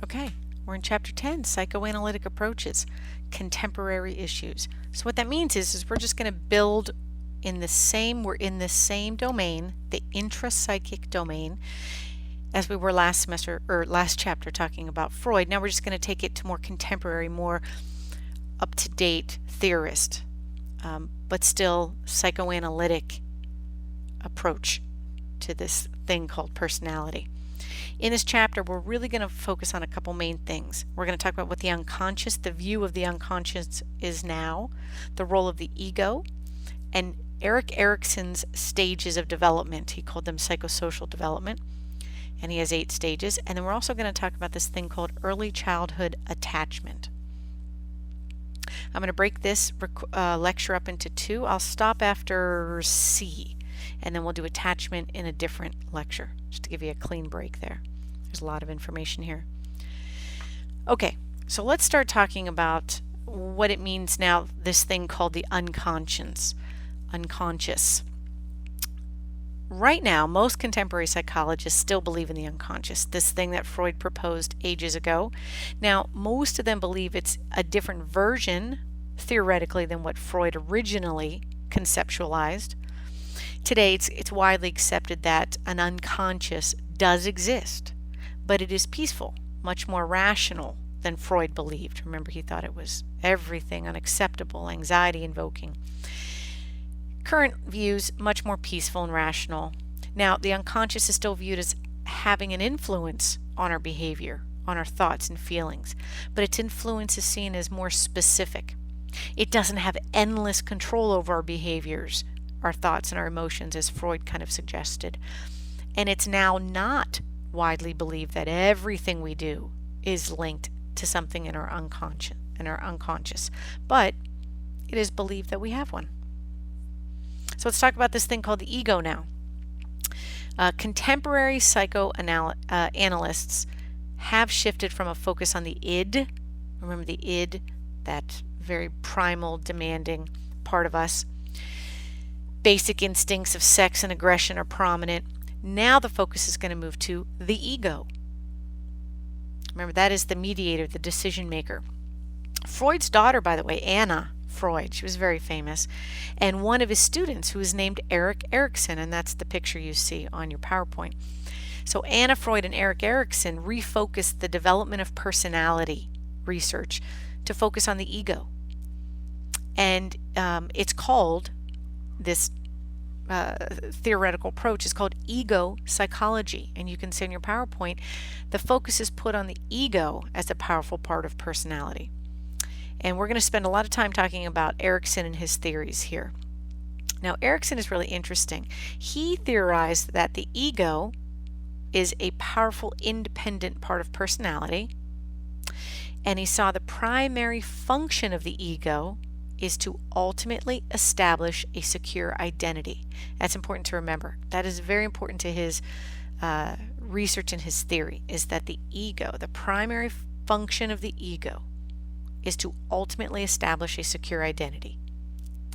Okay, we're in Chapter 10, Psychoanalytic Approaches, Contemporary Issues. So what that means is we're just going to build we're in the same domain, the intrapsychic domain, as we were last semester, or last chapter talking about Freud. Now we're just going to take it to more contemporary, more up-to-date theorist, but still psychoanalytic approach to this thing called personality. In this chapter, we're really going to focus on a couple main things. We're going to talk about what the unconscious, the view of the unconscious is now, the role of the ego, and Erik Erikson's stages of development. He called them psychosocial development, and he has 8 stages. And then we're also going to talk about this thing called early childhood attachment. I'm going to break this lecture up into 2. I'll stop after C, and then we'll do attachment in a different lecture, just to give you a clean break there. There's a lot of information here. Okay, so let's start talking about what it means now, this thing called the unconscious. Right now, most contemporary psychologists still believe in the unconscious, this thing that Freud proposed ages ago. Now, most of them believe it's a different version, theoretically, than what Freud originally conceptualized. Today, it's widely accepted that an unconscious does exist, but it is peaceful, much more rational than Freud believed. Remember, he thought it was everything unacceptable, anxiety-invoking. Current views, much more peaceful and rational. Now, the unconscious is still viewed as having an influence on our behavior, on our thoughts and feelings, but its influence is seen as more specific. It doesn't have endless control over our behaviors, our thoughts and our emotions, as Freud kind of suggested. And it's now not widely believed that everything we do is linked to something in our unconscious, but it is believed that we have one. So let's talk about this thing called the ego now. Contemporary psychoanalysts have shifted from a focus on the id. Remember the id, that very primal, demanding part of us. Basic instincts of sex and aggression are prominent. Now the focus is going to move to the ego. Remember, that is the mediator, the decision maker. Freud's daughter, by the way, Anna Freud, she was very famous, and one of his students who is named Erik Erikson, and that's the picture you see on your PowerPoint. So Anna Freud and Erik Erikson refocused the development of personality research to focus on the ego. And it's called, this theoretical approach is called ego psychology. And you can see in your PowerPoint, the focus is put on the ego as a powerful part of personality. And we're going to spend a lot of time talking about Erikson and his theories here. Now, Erikson is really interesting. He theorized that the ego is a powerful, independent part of personality. And he saw the primary function of the ego is to ultimately establish a secure identity. That's important to remember. That is very important to his research and his theory, is that the ego, the primary function of the ego, is to ultimately establish a secure identity.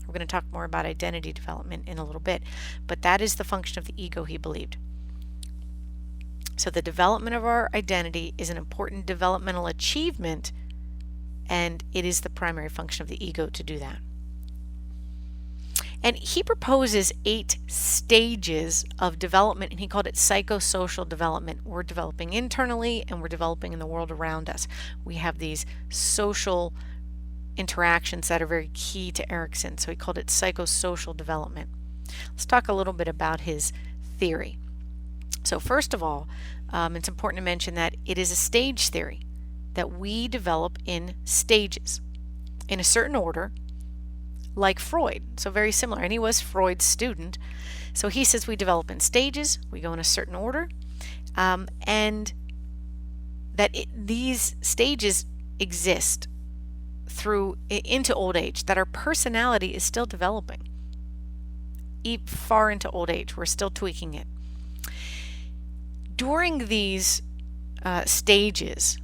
We're going to talk more about identity development in a little bit, but that is the function of the ego, he believed. So the development of our identity is an important developmental achievement, and it is the primary function of the ego to do that. And he proposes 8 stages of development, and he called it psychosocial development. We're developing internally, and we're developing in the world around us. We have these social interactions that are very key to Erikson, so he called it psychosocial development. Let's talk a little bit about his theory. So first of all, it's important to mention that it is a stage theory, that we develop in stages, in a certain order, like Freud. So very similar, and he was Freud's student. So he says we develop in stages, we go in a certain order, and that these stages exist through into old age, that our personality is still developing. Far into old age, we're still tweaking it. During these stages,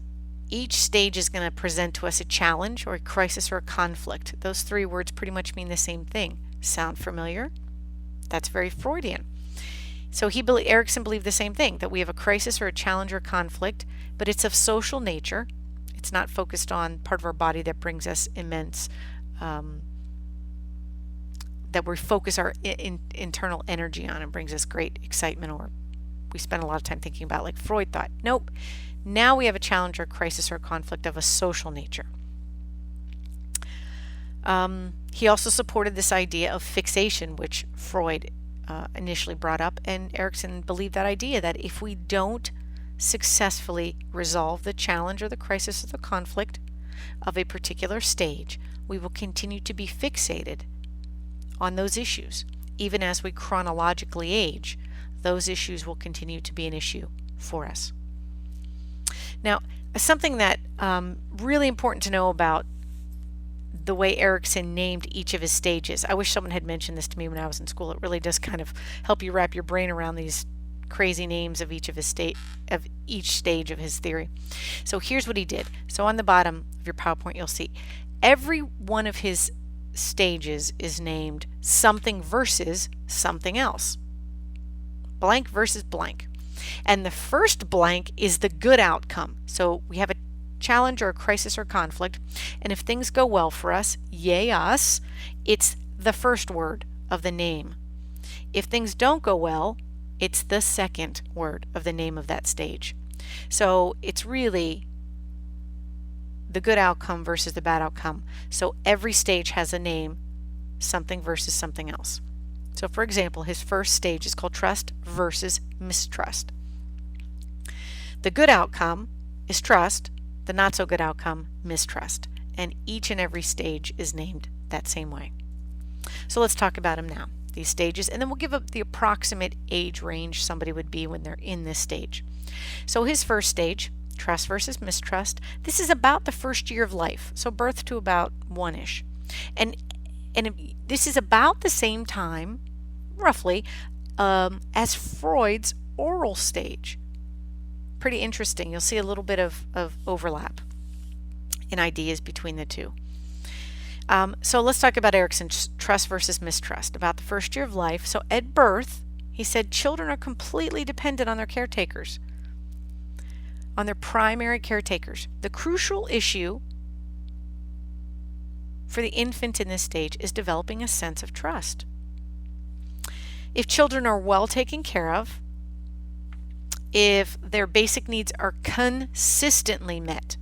each stage is going to present to us a challenge or a crisis or a conflict. Those 3 words pretty much mean the same thing. Sound familiar? That's very Freudian. So Erikson believed the same thing, that we have a crisis or a challenge or conflict, but it's of social nature. It's not focused on part of our body that brings us immense, that we focus our internal energy on and brings us great excitement, or we spend a lot of time thinking about, like Freud thought. Nope. Now we have a challenge or crisis or conflict of a social nature. He also supported this idea of fixation, which Freud initially brought up, and Erikson believed that idea, that if we don't successfully resolve the challenge or the crisis or the conflict of a particular stage, we will continue to be fixated on those issues. Even as we chronologically age, those issues will continue to be an issue for us. Now, something that really important to know about the way Erikson named each of his stages. I wish someone had mentioned this to me when I was in school. It really does kind of help you wrap your brain around these crazy names of each stage of his theory. So here's what he did. So on the bottom of your PowerPoint, you'll see every one of his stages is named something versus something else. Blank versus blank. And the first blank is the good outcome. So we have a challenge or a crisis or conflict, and if things go well for us, yay us, it's the first word of the name. If things don't go well, it's the second word of the name of that stage. So it's really the good outcome versus the bad outcome. So every stage has a name, something versus something else. So for example, his first stage is called trust versus mistrust. The good outcome is trust, the not so good outcome, mistrust. And each and every stage is named that same way. So let's talk about them now, these stages, and then we'll give up the approximate age range somebody would be when they're in this stage. So his first stage, trust versus mistrust, this is about the first year of life, so birth to about one-ish. And this is about the same time, roughly, as Freud's oral stage. Pretty interesting. You'll see a little bit of overlap in ideas between the two. So let's talk about Erikson's trust versus mistrust, about the first year of life. So at birth, he said children are completely dependent on their caretakers, on their primary caretakers. The crucial issue for the infant in this stage is developing a sense of trust. If children are well taken care of, if their basic needs are consistently met.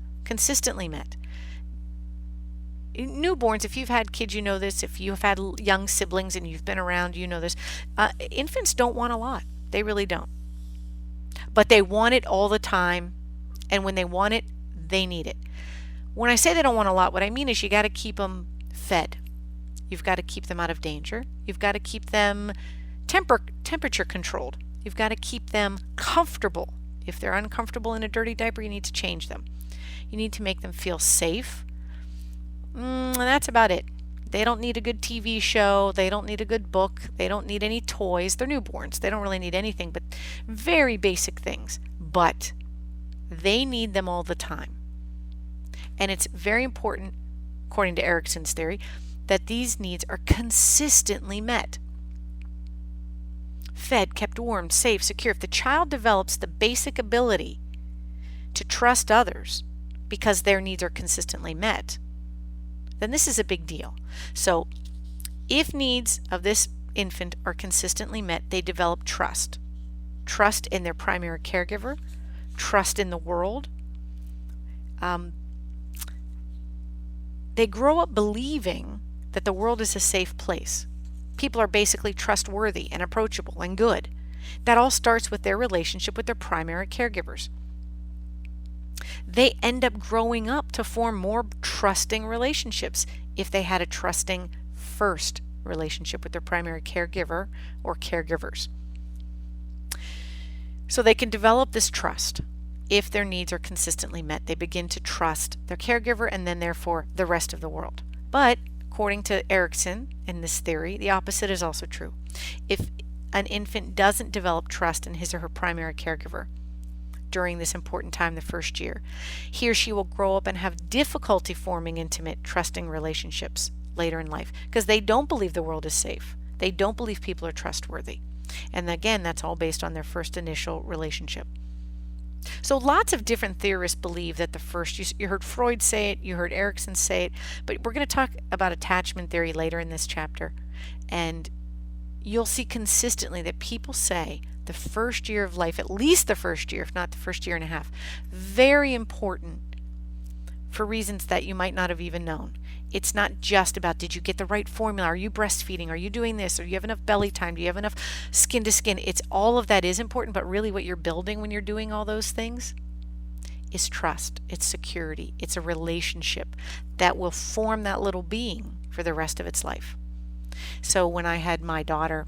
Newborns, if you've had kids, you know this. If you've had young siblings and you've been around, you know this. Infants don't want a lot. They really don't. But they want it all the time, and when they want it, they need it. When I say they don't want a lot, what I mean is you got to keep them fed. You've got to keep them out of danger. You've got to keep them temperature controlled. You've got to keep them comfortable. If they're uncomfortable in a dirty diaper, you need to change them. You need to make them feel safe. And that's about it. They don't need a good TV show. They don't need a good book. They don't need any toys. They're newborns. They don't really need anything but very basic things. But they need them all the time. And it's very important, according to Erikson's theory, that these needs are consistently met. Fed, kept warm, safe, secure. If the child develops the basic ability to trust others because their needs are consistently met, then this is a big deal. So if needs of this infant are consistently met, they develop trust. Trust in their primary caregiver, trust in the world. They grow up believing that the world is a safe place. People are basically trustworthy and approachable and good. That all starts with their relationship with their primary caregivers. They end up growing up to form more trusting relationships if they had a trusting first relationship with their primary caregiver or caregivers. So they can develop this trust if their needs are consistently met. They begin to trust their caregiver and then therefore the rest of the world. But according to Erikson in this theory, the opposite is also true. If an infant doesn't develop trust in his or her primary caregiver during this important time, the first year, he or she will grow up and have difficulty forming intimate, trusting relationships later in life because they don't believe the world is safe. They don't believe people are trustworthy. And again, that's all based on their first initial relationship. So lots of different theorists believe that the first, you heard Freud say it, you heard Erikson say it, but we're going to talk about attachment theory later in this chapter. And you'll see consistently that people say the first year of life, at least the first year, if not the first year and a half, very important for reasons that you might not have even known. It's not just about, did you get the right formula? Are you breastfeeding? Are you doing this? Or do you have enough belly time? Do you have enough skin to skin? It's all of that is important, but really what you're building when you're doing all those things is trust. It's security. It's a relationship that will form that little being for the rest of its life. So when I had my daughter,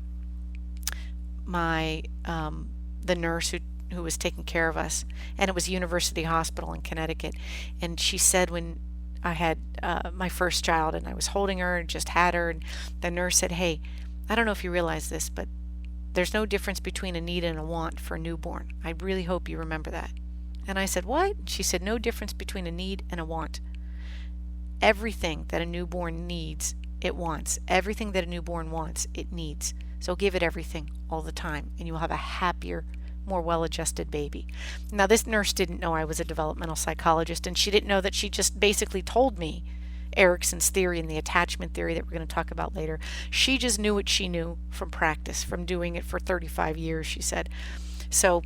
the nurse who was taking care of us, and it was University Hospital in Connecticut, and she said when I had my first child and I was holding her and just had her, and the nurse said, "Hey, I don't know if you realize this, but there's no difference between a need and a want for a newborn. I really hope you remember that." And I said, "What?" She said, "No difference between a need and a want. Everything that a newborn needs, it wants. Everything that a newborn wants, it needs. So give it everything all the time, and you will have a happier, more well-adjusted baby." Now, this nurse didn't know I was a developmental psychologist, and she didn't know that she just basically told me Erikson's theory and the attachment theory that we're going to talk about later. She just knew what she knew from practice, from doing it for 35 years, she said. So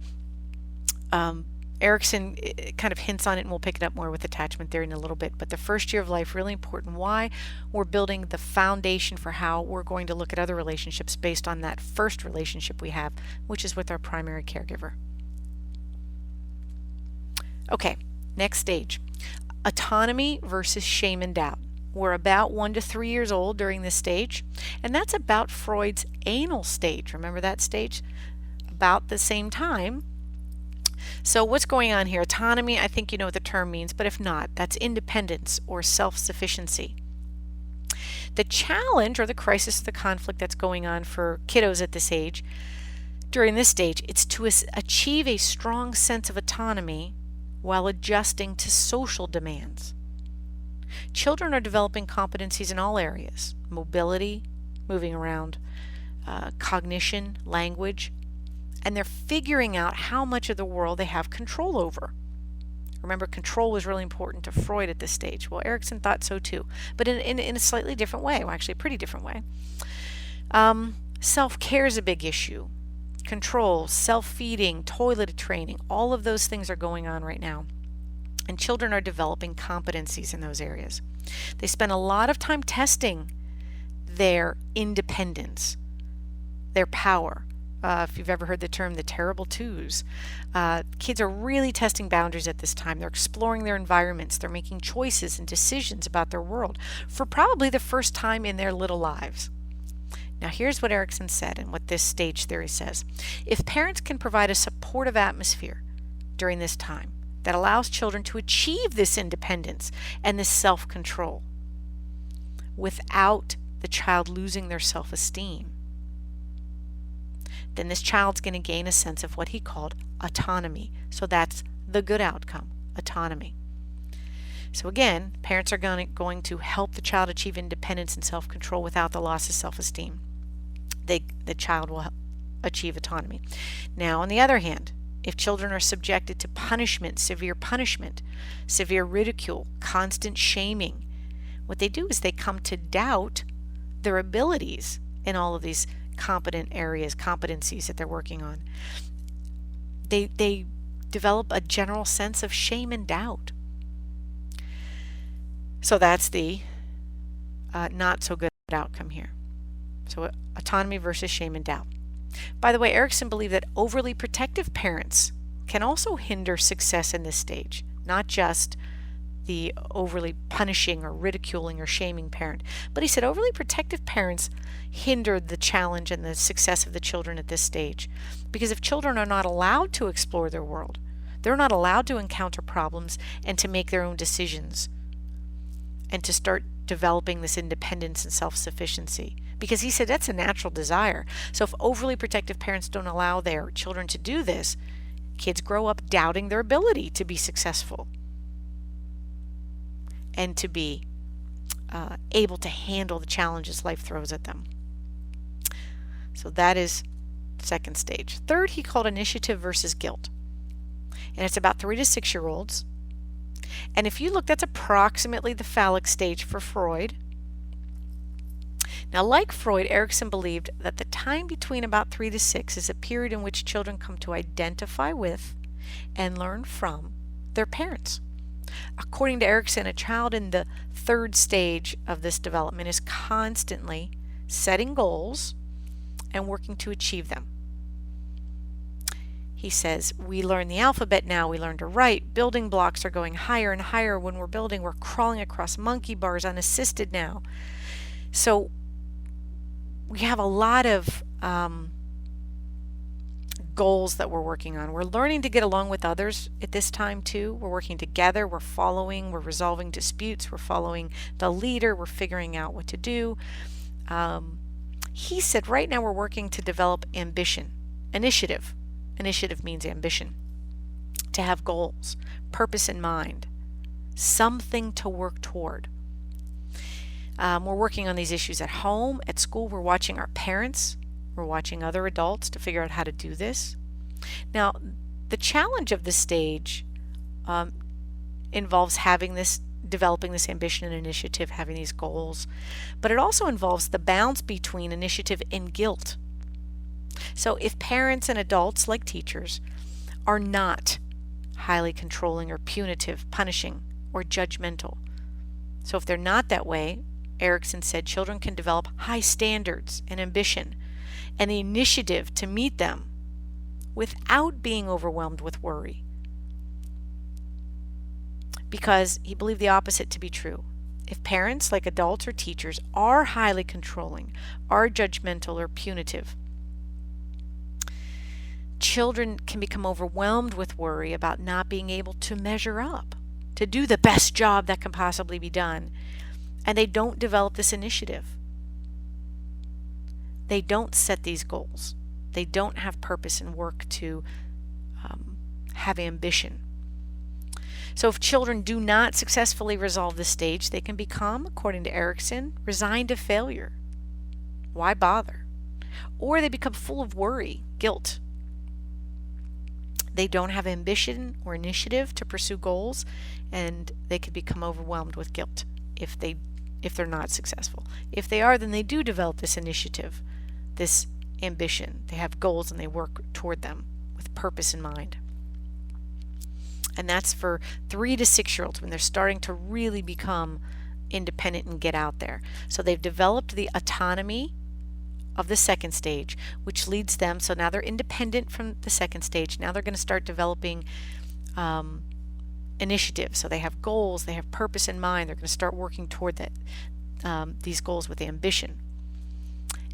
Erikson kind of hints on it, and we'll pick it up more with attachment theory in a little bit. But the first year of life, really important. Why? We're building the foundation for how we're going to look at other relationships based on that first relationship we have, which is with our primary caregiver. Okay, next stage. Autonomy versus shame and doubt. We're about 1 to 3 years old during this stage, and that's about Freud's anal stage. Remember that stage? About the same time. So what's going on here? Autonomy, I think you know what the term means, but if not, that's independence or self-sufficiency. The challenge or the crisis or the conflict that's going on for kiddos at this age, during this stage, it's to achieve a strong sense of autonomy while adjusting to social demands. Children are developing competencies in all areas: mobility, moving around, cognition, language, and they're figuring out how much of the world they have control over. Remember, control was really important to Freud at this stage. Well, Erikson thought so too, but in a slightly different way, well, actually a pretty different way. Self-care is a big issue. Control, self-feeding, toilet training, all of those things are going on right now. And children are developing competencies in those areas. They spend a lot of time testing their independence, their power. If you've ever heard the term the terrible twos, kids are really testing boundaries at this time. They're exploring their environments. They're making choices and decisions about their world for probably the first time in their little lives. Now, here's what Erikson said and what this stage theory says. If parents can provide a supportive atmosphere during this time that allows children to achieve this independence and this self-control without the child losing their self-esteem, then this child's going to gain a sense of what he called autonomy. So that's the good outcome, autonomy. So again, parents are going to help the child achieve independence and self-control without the loss of self-esteem. The child will achieve autonomy. Now, on the other hand, if children are subjected to punishment, severe ridicule, constant shaming, what they do is they come to doubt their abilities in all of these competent areas, competencies that they're working on. They develop a general sense of shame and doubt. So that's the not so good outcome here. So autonomy versus shame and doubt. By the way, Erikson believed that overly protective parents can also hinder success in this stage, not just the overly punishing or ridiculing or shaming parent. But he said overly protective parents hindered the challenge and the success of the children at this stage. Because if children are not allowed to explore their world, they're not allowed to encounter problems and to make their own decisions and to start developing this independence and self-sufficiency. Because he said that's a natural desire. So if overly protective parents don't allow their children to do this, kids grow up doubting their ability to be successful and to be able to handle the challenges life throws at them. So that is second stage. Third, he called initiative versus guilt. And it's about 3 to 6-year-olds. And if you look, that's approximately the phallic stage for Freud. Now, like Freud, Erikson believed that the time between about 3 to 6 is a period in which children come to identify with and learn from their parents. According to Erikson, a child in the third stage of this development is constantly setting goals and working to achieve them. He says, we learn the alphabet now, we learn to write, building blocks are going higher and higher when we're building, we're crawling across monkey bars unassisted now. So we have a lot of goals that we're working on. We're learning to get along with others at this time too. We're working together, we're following, we're resolving disputes, we're following the leader, we're figuring out what to do. He said right now we're working to develop ambition, initiative. Initiative means ambition. To have goals, purpose in mind, something to work toward. We're working on these issues at home, at school. We're watching our parents. We're watching other adults to figure out how to do this. Now, the challenge of this stage involves developing this ambition and initiative, having these goals, but it also involves the balance between initiative and guilt. So if parents and adults, like teachers, are not highly controlling or punitive, punishing, or judgmental, so if they're not that way, Erikson said children can develop high standards and ambition and the initiative to meet them without being overwhelmed with worry. Because he believed the opposite to be true. If parents, like adults or teachers, are highly controlling, are judgmental or punitive, children can become overwhelmed with worry about not being able to measure up, to do the best job that can possibly be done, and they don't develop this initiative. They don't set these goals. They don't have purpose and work to have ambition. So if children do not successfully resolve this stage, they can become, according to Erikson, resigned to failure. Why bother? Or they become full of worry, guilt. They don't have ambition or initiative to pursue goals, and they could become overwhelmed with guilt if they're not successful. If they are, then they do develop this initiative, this ambition. They have goals and they work toward them with purpose in mind. And that's for 3 to 6-year-olds when they're starting to really become independent and get out there. So they've developed the autonomy of the second stage, which leads them, so now they're independent from the second stage. Now they're going to start developing initiative. So they have goals, they have purpose in mind. They're going to start working toward these goals with ambition.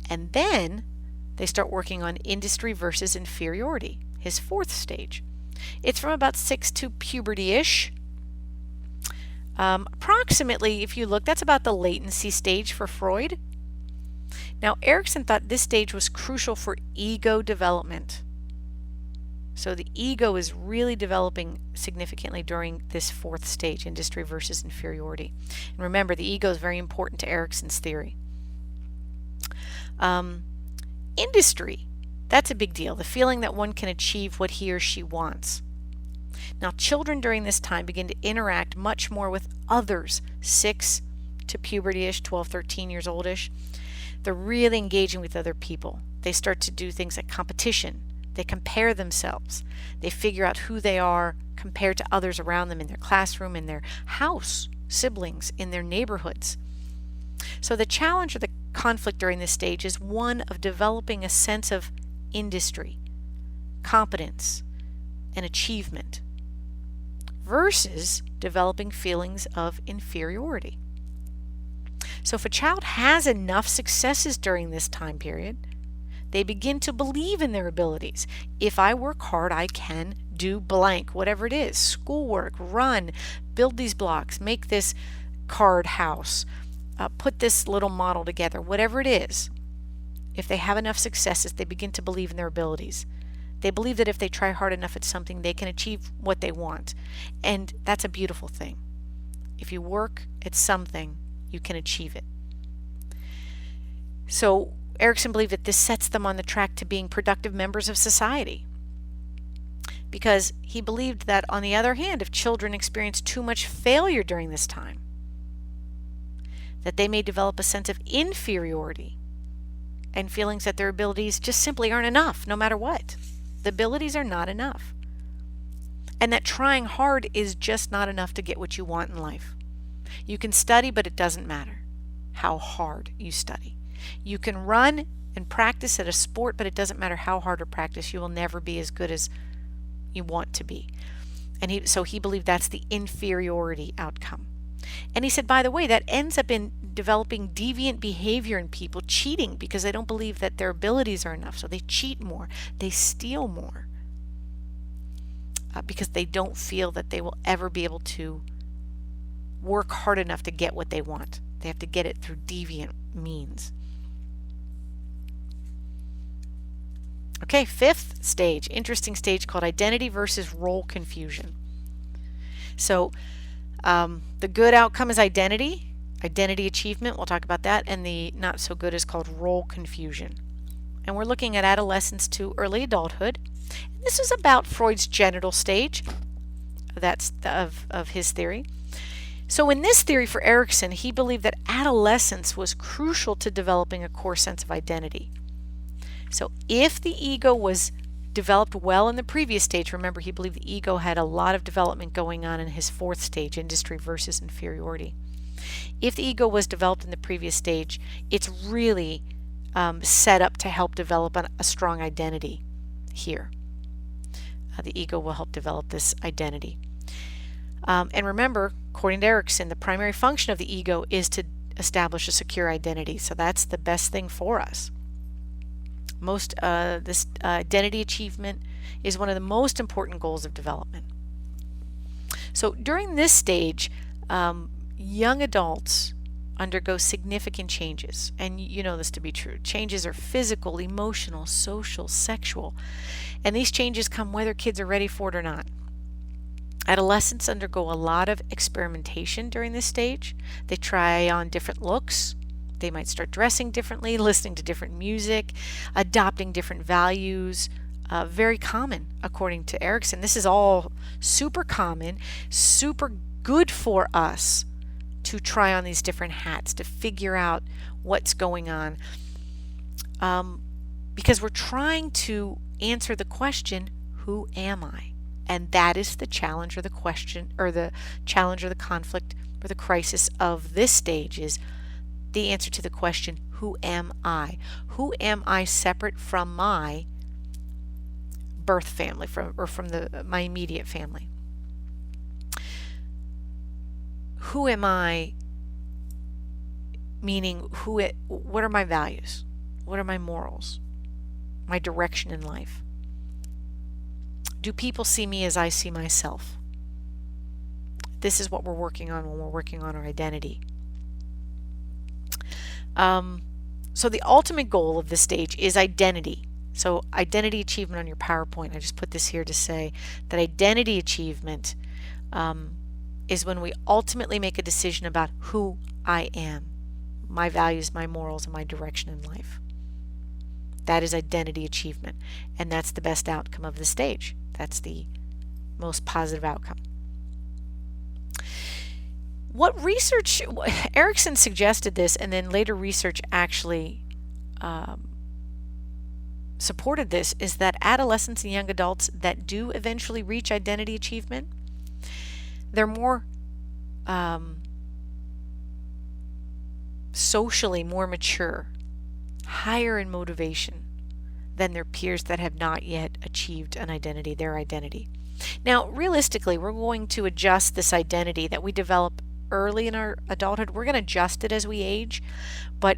And then they start working on industry versus inferiority, his fourth stage. It's from about 6 to puberty-ish. Approximately, if you look, that's about the latency stage for Freud. Now, Erikson thought this stage was crucial for ego development. So the ego is really developing significantly during this fourth stage, industry versus inferiority. And remember, the ego is very important to Erikson's theory. Industry, that's a big deal. The feeling that one can achieve what he or she wants. Now, children during this time begin to interact much more with others, 6 to puberty-ish, 12, 13 years oldish. They're really engaging with other people. They start to do things like competition. They compare themselves. They figure out who they are compared to others around them in their classroom, in their house, siblings, in their neighborhoods. So the challenge or the conflict during this stage is one of developing a sense of industry, competence, and achievement versus developing feelings of inferiority. So if a child has enough successes during this time period, they begin to believe in their abilities. If I work hard, I can do blank, whatever it is, schoolwork, run, build these blocks, make this card house, put this little model together, whatever it is. If they have enough successes, they begin to believe in their abilities. They believe that if they try hard enough at something, they can achieve what they want. And that's a beautiful thing. If you work at something, you can achieve it. So Erickson believed that this sets them on the track to being productive members of society, because he believed that, on the other hand, if children experience too much failure during this time, that they may develop a sense of inferiority and feelings that their abilities just simply aren't enough, no matter what. The abilities are not enough. And that trying hard is just not enough to get what you want in life. You can study, but it doesn't matter how hard you study. You can run and practice at a sport, but it doesn't matter how hard or practice. You will never be as good as you want to be. And so he believed that's the inferiority outcome. And he said, by the way, that ends up in developing deviant behavior in people, cheating, because they don't believe that their abilities are enough. So they cheat more, they steal more, because they don't feel that they will ever be able to work hard enough to get what they want. They have to get it through deviant means. Okay, fifth stage, interesting stage called identity versus role confusion. So the good outcome is identity achievement, we'll talk about that, and the not so good is called role confusion. And we're looking at adolescence to early adulthood. This is about Freud's genital stage. That's of his theory. So in this theory for Erickson, he believed that adolescence was crucial to developing a core sense of identity. So if the ego was developed well in the previous stage, remember he believed the ego had a lot of development going on in his fourth stage, industry versus inferiority. If the ego was developed in the previous stage, it's really set up to help develop a strong identity here. The ego will help develop this identity. And remember, according to Erickson, the primary function of the ego is to establish a secure identity. So that's the best thing for us. This identity achievement is one of the most important goals of development. So during this stage, young adults undergo significant changes, and you know this to be true. Changes are physical, emotional, social, sexual, and these changes come whether kids are ready for it or not. Adolescents undergo a lot of experimentation during this stage. They try on different looks. They might start dressing differently, listening to different music, adopting different values. Very common, according to Erickson. This is all super common, super good for us to try on these different hats, to figure out what's going on. Because we're trying to answer the question, who am I? And that is the challenge or the question, or the challenge or the conflict or the crisis of this stage, is the answer to the question, who am I? Who am I separate from my birth family, from my immediate family? Who am I, meaning what are my values? What are my morals? My direction in life? Do people see me as I see myself? This is what we're working on when we're working on our identity. So the ultimate goal of this stage is identity. So identity achievement on your PowerPoint. I just put this here to say that identity achievement is when we ultimately make a decision about who I am, my values, my morals, and my direction in life. That is identity achievement, and that's the best outcome of the stage. That's the most positive outcome. What research, Erickson suggested this, and then later research actually supported this, is that adolescents and young adults that do eventually reach identity achievement, they're more socially more mature, higher in motivation than their peers that have not yet achieved an identity, their identity. Now, realistically, we're going to adjust this identity that we develop early in our adulthood. We're going to adjust it as we age, but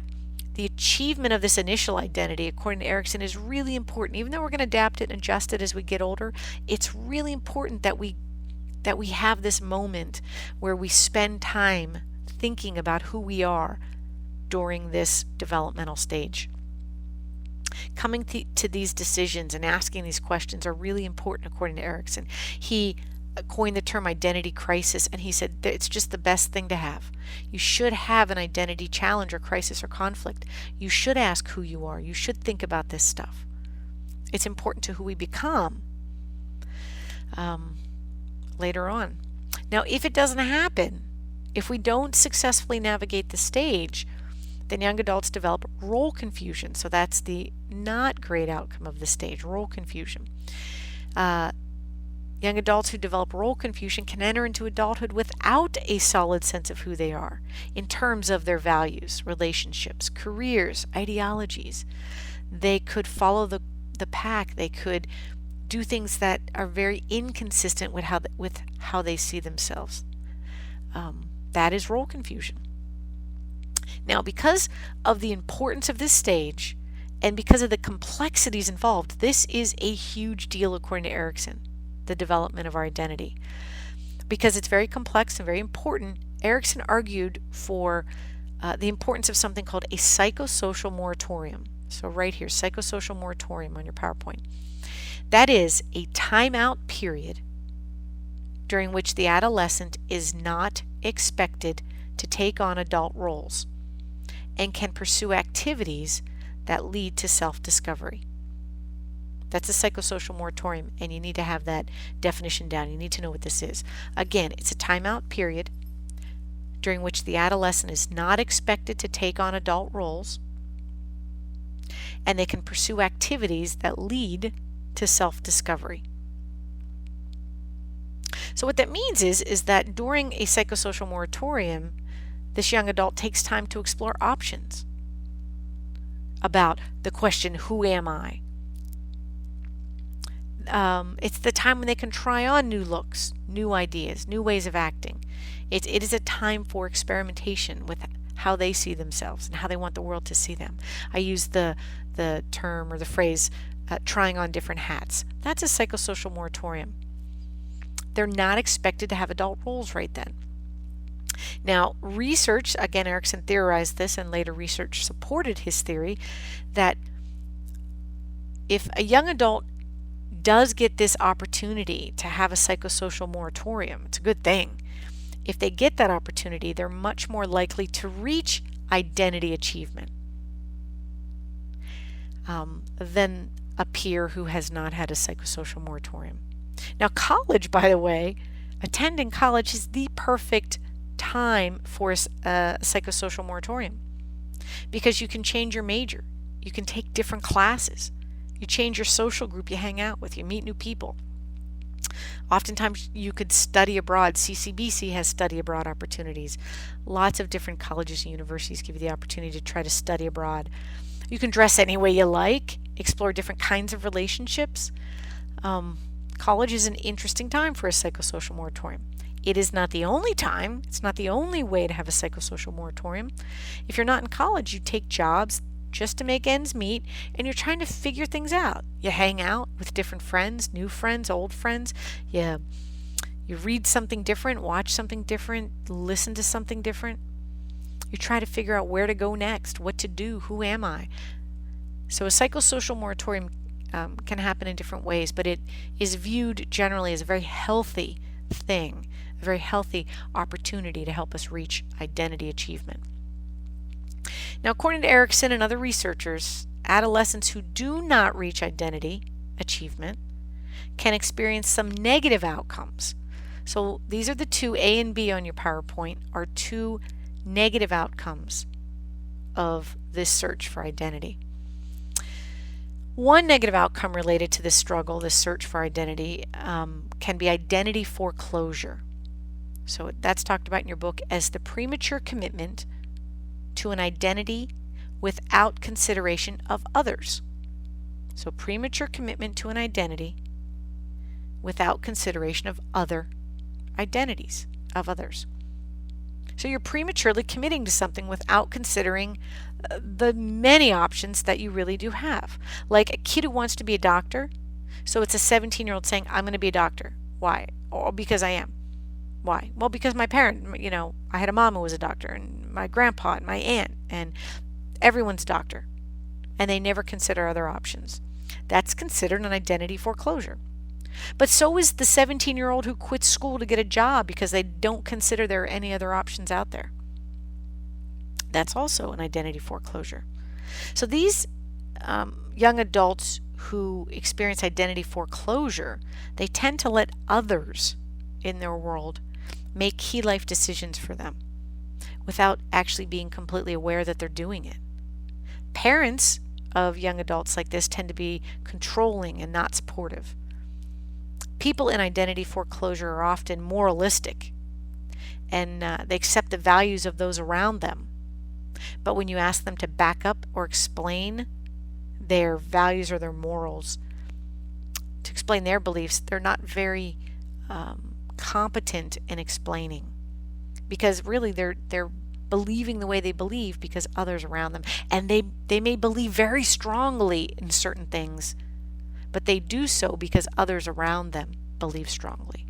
the achievement of this initial identity, according to Erickson, is really important. Even though we're going to adapt it and adjust it as we get older, it's really important that we have this moment where we spend time thinking about who we are during this developmental stage. Coming to these decisions and asking these questions are really important, according to Erickson. He coined the term identity crisis, and he said that it's just the best thing to have. You should have an identity challenge or crisis or conflict. You should ask who you are. You should think about this stuff. It's important to who we become later on. Now, if it doesn't happen, if we don't successfully navigate the stage, then young adults develop role confusion. So that's the not great outcome of the stage, role confusion. Young adults who develop role confusion can enter into adulthood without a solid sense of who they are in terms of their values, relationships, careers, ideologies. They could follow the pack. They could do things that are very inconsistent with how they see themselves. That is role confusion. Now, because of the importance of this stage and because of the complexities involved, this is a huge deal according to Erikson, the development of our identity. Because it's very complex and very important, Erikson argued for the importance of something called a psychosocial moratorium. So right here, psychosocial moratorium on your PowerPoint. That is a timeout period during which the adolescent is not expected to take on adult roles and can pursue activities that lead to self-discovery. That's a psychosocial moratorium, and you need to have that definition down. You need to know what this is. Again, it's a timeout period during which the adolescent is not expected to take on adult roles, and they can pursue activities that lead to self-discovery. So what that means is that during a psychosocial moratorium, this young adult takes time to explore options about the question, who am I? It's the time when they can try on new looks, new ideas, new ways of acting. It is a time for experimentation with how they see themselves and how they want the world to see them. I use the term or the phrase, trying on different hats. That's a psychosocial moratorium. They're not expected to have adult roles right then. Now, research, again, Erikson theorized this, and later research supported his theory, that if a young adult does get this opportunity to have a psychosocial moratorium, it's a good thing. If they get that opportunity, they're much more likely to reach identity achievement than a peer who has not had a psychosocial moratorium. Now, college, by the way, attending college is the perfect time for a psychosocial moratorium because you can change your major. You can take different classes. You change your social group you hang out with. You meet new people. Oftentimes you could study abroad. CCBC has study abroad opportunities. Lots of different colleges and universities give you the opportunity to try to study abroad. You can dress any way you like, explore different kinds of relationships. College is an interesting time for a psychosocial moratorium. It is not the only time. It's not the only way to have a psychosocial moratorium. If you're not in college, you take jobs just to make ends meet, and you're trying to figure things out. You hang out with different friends, new friends, old friends. You read something different, watch something different, listen to something different. You try to figure out where to go next, what to do, who am I? So a psychosocial moratorium can happen in different ways, but it is viewed generally as a very healthy thing, a very healthy opportunity to help us reach identity achievement. Now, according to Erikson and other researchers, adolescents who do not reach identity achievement can experience some negative outcomes. So these are the two, A and B on your PowerPoint, are two negative outcomes of this search for identity. One negative outcome related to this struggle, this search for identity, can be identity foreclosure. So that's talked about in your book as the premature commitment to an identity without consideration of others. So premature commitment to an identity without consideration of other identities, of others. So you're prematurely committing to something without considering the many options that you really do have. Like a kid who wants to be a doctor. So it's a 17-year-old saying, I'm going to be a doctor. Why? Oh, because I am. Why? Well, because my parent, I had a mom who was a doctor, and my grandpa and my aunt, and everyone's a doctor. And they never consider other options. That's considered an identity foreclosure. But so is the 17-year-old who quits school to get a job because they don't consider there are any other options out there. That's also an identity foreclosure. So these young adults who experience identity foreclosure, they tend to let others in their world make key life decisions for them without actually being completely aware that they're doing it. Parents of young adults like this tend to be controlling and not supportive. People in identity foreclosure are often moralistic, and they accept the values of those around them. But when you ask them to back up or explain their values or their morals, to explain their beliefs, they're not very competent in explaining, because really they're believing the way they believe because others around them, and they may believe very strongly in certain things, but they do so because others around them believe strongly.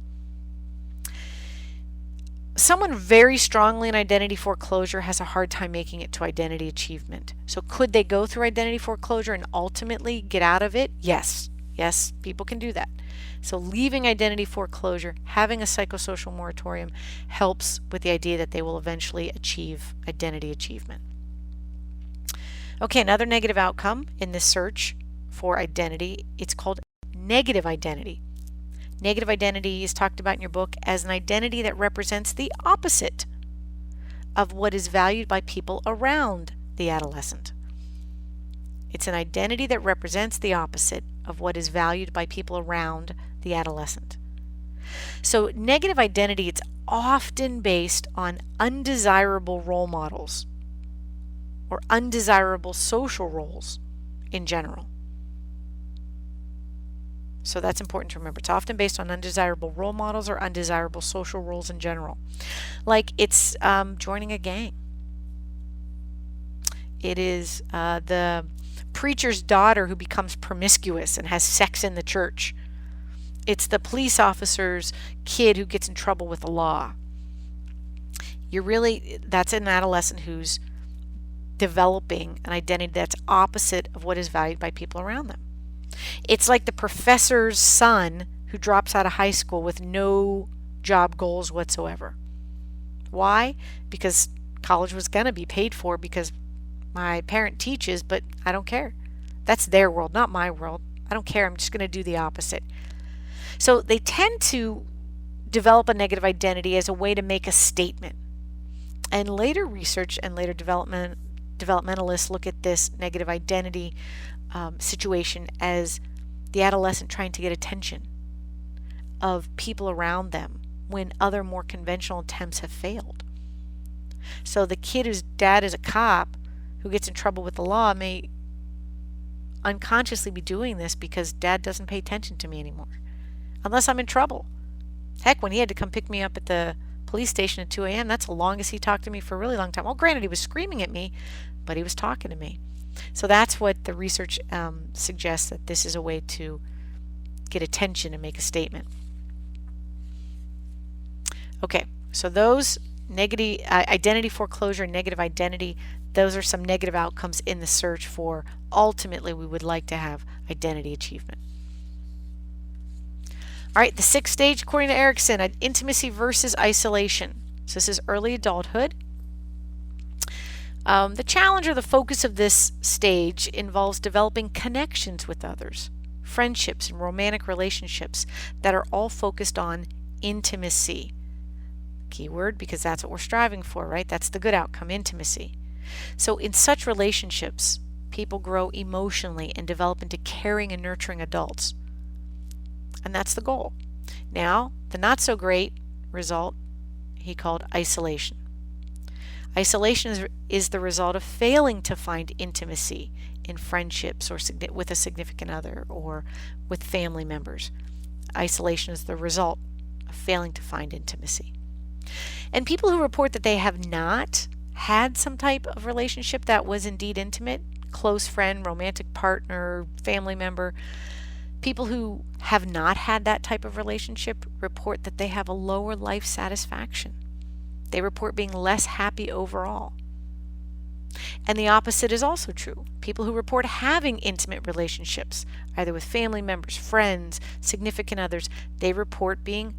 Someone very strongly in identity foreclosure has a hard time making it to identity achievement. So could they go through identity foreclosure and ultimately get out of it? Yes. Yes, people can do that. So leaving identity foreclosure, having a psychosocial moratorium, helps with the idea that they will eventually achieve identity achievement. Okay, another negative outcome in this search for identity, it's called negative identity. Negative identity is talked about in your book as an identity that represents the opposite of what is valued by people around the adolescent. It's an identity that represents the opposite of what is valued by people around the adolescent. So negative identity, it's often based on undesirable role models or undesirable social roles in general. So that's important to remember. It's often based on undesirable role models or undesirable social roles in general. Like it's joining a gang. It is the preacher's daughter who becomes promiscuous and has sex in the church. It's the police officer's kid who gets in trouble with the law. That's an adolescent who's developing an identity that's opposite of what is valued by people around them. It's like the professor's son who drops out of high school with no job goals whatsoever. Why? Because college was going to be paid for because my parent teaches, but I don't care. That's their world, not my world. I don't care. I'm just going to do the opposite. So they tend to develop a negative identity as a way to make a statement. And later research and later developmentalists look at this negative identity situation as the adolescent trying to get attention of people around them when other more conventional attempts have failed. So the kid whose dad is a cop who gets in trouble with the law may unconsciously be doing this because dad doesn't pay attention to me anymore unless I'm in trouble. Heck, when he had to come pick me up at the police station at 2 a.m., that's the longest he talked to me for a really long time. Well, granted, he was screaming at me, but he was talking to me. So that's what the research suggests, that this is a way to get attention and make a statement. Okay, so those negative identity foreclosure and negative identity, those are some negative outcomes in the search for ultimately we would like to have identity achievement. All right, the sixth stage, according to Erickson, intimacy versus isolation. So this is early adulthood. The challenge or the focus of this stage involves developing connections with others, friendships and romantic relationships that are all focused on intimacy. Keyword, because that's what we're striving for, right? That's the good outcome, intimacy. So in such relationships, people grow emotionally and develop into caring and nurturing adults. And that's the goal. Now, the not so great result he called isolation. Isolation is the result of failing to find intimacy in friendships or with a significant other or with family members. Isolation is the result of failing to find intimacy. And people who report that they have not had some type of relationship that was indeed intimate, close friend, romantic partner, family member, people who have not had that type of relationship report that they have a lower life satisfaction. They report being less happy overall. And the opposite is also true. People who report having intimate relationships, either with family members, friends, significant others, they report being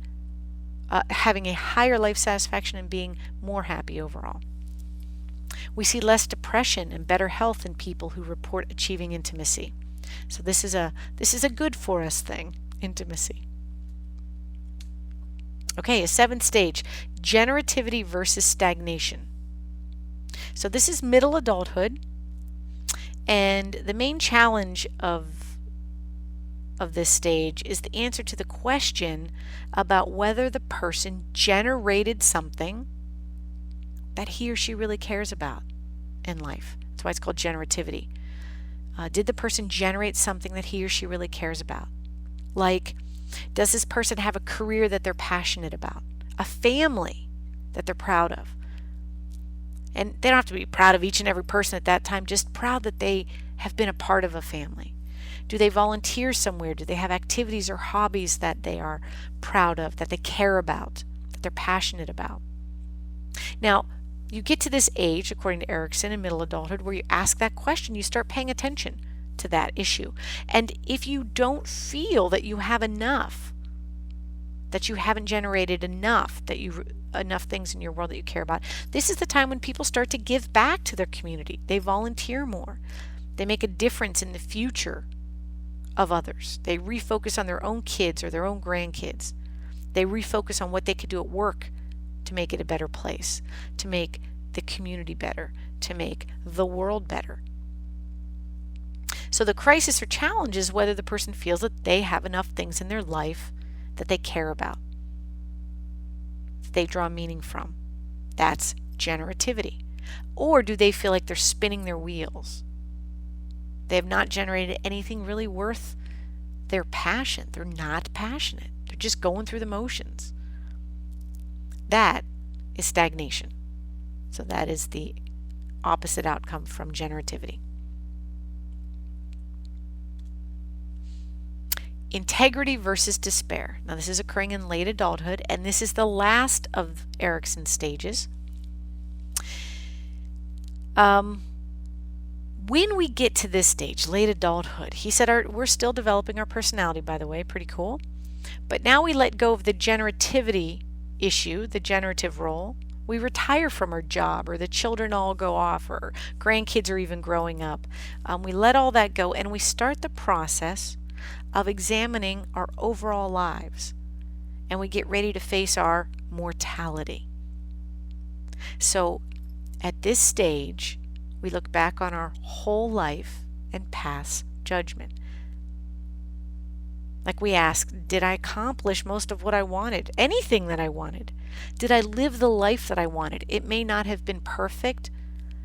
having a higher life satisfaction and being more happy overall. We see less depression and better health in people who report achieving intimacy. So this is a good for us thing, intimacy. Okay, a seventh stage, generativity versus stagnation. So this is middle adulthood, and the main challenge of this stage is the answer to the question about whether the person generated something that he or she really cares about in life. That's why it's called generativity. Did the person generate something that he or she really cares about? Like, does this person have a career that they're passionate about? A family that they're proud of? And they don't have to be proud of each and every person at that time, just proud that they have been a part of a family. Do they volunteer somewhere? Do they have activities or hobbies that they are proud of, that they care about, that they're passionate about? Now, you get to this age, according to Erickson, in middle adulthood, where you ask that question, you start paying attention to that issue. And if you don't feel that you have enough, that you haven't generated enough, enough things in your world that you care about, this is the time when people start to give back to their community. They volunteer more. They make a difference in the future of others. They refocus on their own kids or their own grandkids. They refocus on what they could do at work to make it a better place, to make the community better, to make the world better. So the crisis or challenge is whether the person feels that they have enough things in their life that they care about, that they draw meaning from. That's generativity. Or do they feel like they're spinning their wheels? They have not generated anything really worth their passion. They're not passionate. They're just going through the motions. That is stagnation. So that is the opposite outcome from generativity. Integrity versus despair. Now this is occurring in late adulthood, and this is the last of Erickson's stages. When we get to this stage, late adulthood, he said we're still developing our personality, by the way, pretty cool. But now we let go of the generativity issue, the generative role. We retire from our job, or the children all go off, or grandkids are even growing up. We let all that go, and we start the process of examining our overall lives. And we get ready to face our mortality. So at this stage, we look back on our whole life and pass judgment. Like we ask, did I accomplish most of what I wanted? Anything that I wanted? Did I live the life that I wanted? It may not have been perfect,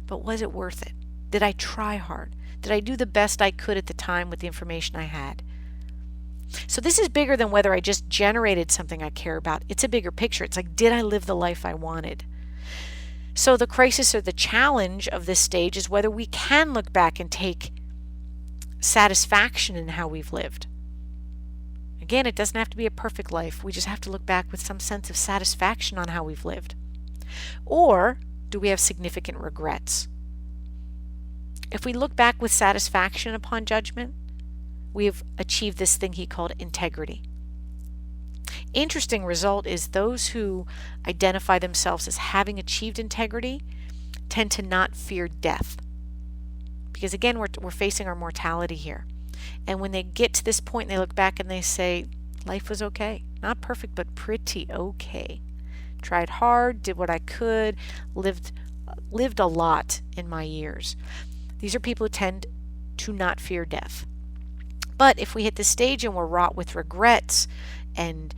but was it worth it? Did I try hard? Did I do the best I could at the time with the information I had? So this is bigger than whether I just generated something I care about. It's a bigger picture. It's like, did I live the life I wanted? So the crisis or the challenge of this stage is whether we can look back and take satisfaction in how we've lived. Again, it doesn't have to be a perfect life. We just have to look back with some sense of satisfaction on how we've lived. Or do we have significant regrets? If we look back with satisfaction upon judgment, we have achieved this thing he called integrity. Interesting result is those who identify themselves as having achieved integrity tend to not fear death. Because again, we're facing our mortality here. And when they get to this point, they look back and they say, life was okay. Not perfect, but pretty okay. Tried hard, did what I could, lived a lot in my years. These are people who tend to not fear death. But if we hit the stage and we're wrought with regrets and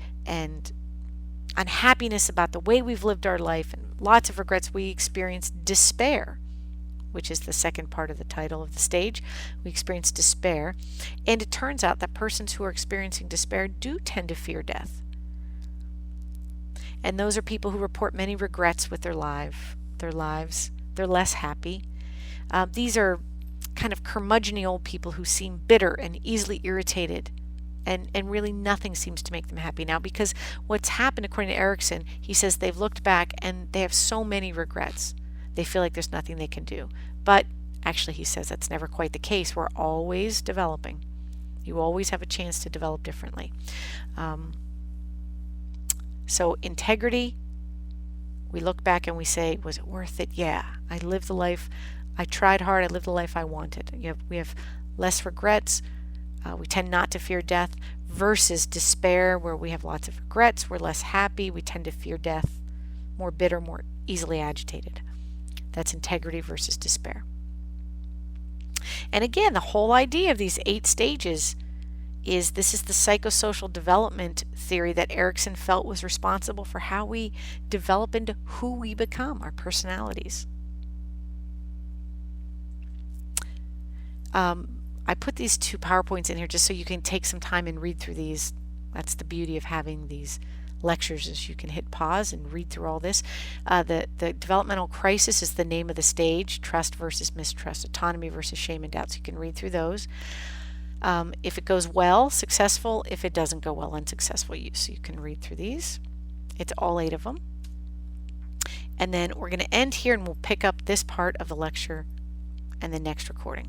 unhappiness about the way we've lived our life and lots of regrets, we experience despair, which is the second part of the title of the stage. We experience despair. And it turns out that persons who are experiencing despair do tend to fear death. And those are people who report many regrets with their lives. They're less happy. These are kind of curmudgeon-y old people who seem bitter and easily irritated, and really nothing seems to make them happy now, because what's happened, according to Erickson, he says they've looked back and they have so many regrets. They feel like there's nothing they can do. But actually, he says that's never quite the case. We're always developing. You always have a chance to develop differently. So integrity We look back and we say, was it worth it? Yeah, I lived the life, I tried hard, I lived the life I wanted. We have less regrets. We tend not to fear death, versus despair, where we have lots of regrets, we're less happy, we tend to fear death, more bitter, more easily agitated. That's integrity versus despair. And again, the whole idea of these 8 stages is this is the psychosocial development theory that Erickson felt was responsible for how we develop into who we become, our personalities. I put these 2 PowerPoints in here just so you can take some time and read through these. That's the beauty of having these lectures, is you can hit pause and read through all this. The developmental crisis is the name of the stage: trust versus mistrust, autonomy versus shame and doubt. So you can read through those. If it goes well, successful. If it doesn't go well, unsuccessful use. So you can read through these. It's all 8 of them. And then we're going to end here, and we'll pick up this part of the lecture and the next recording.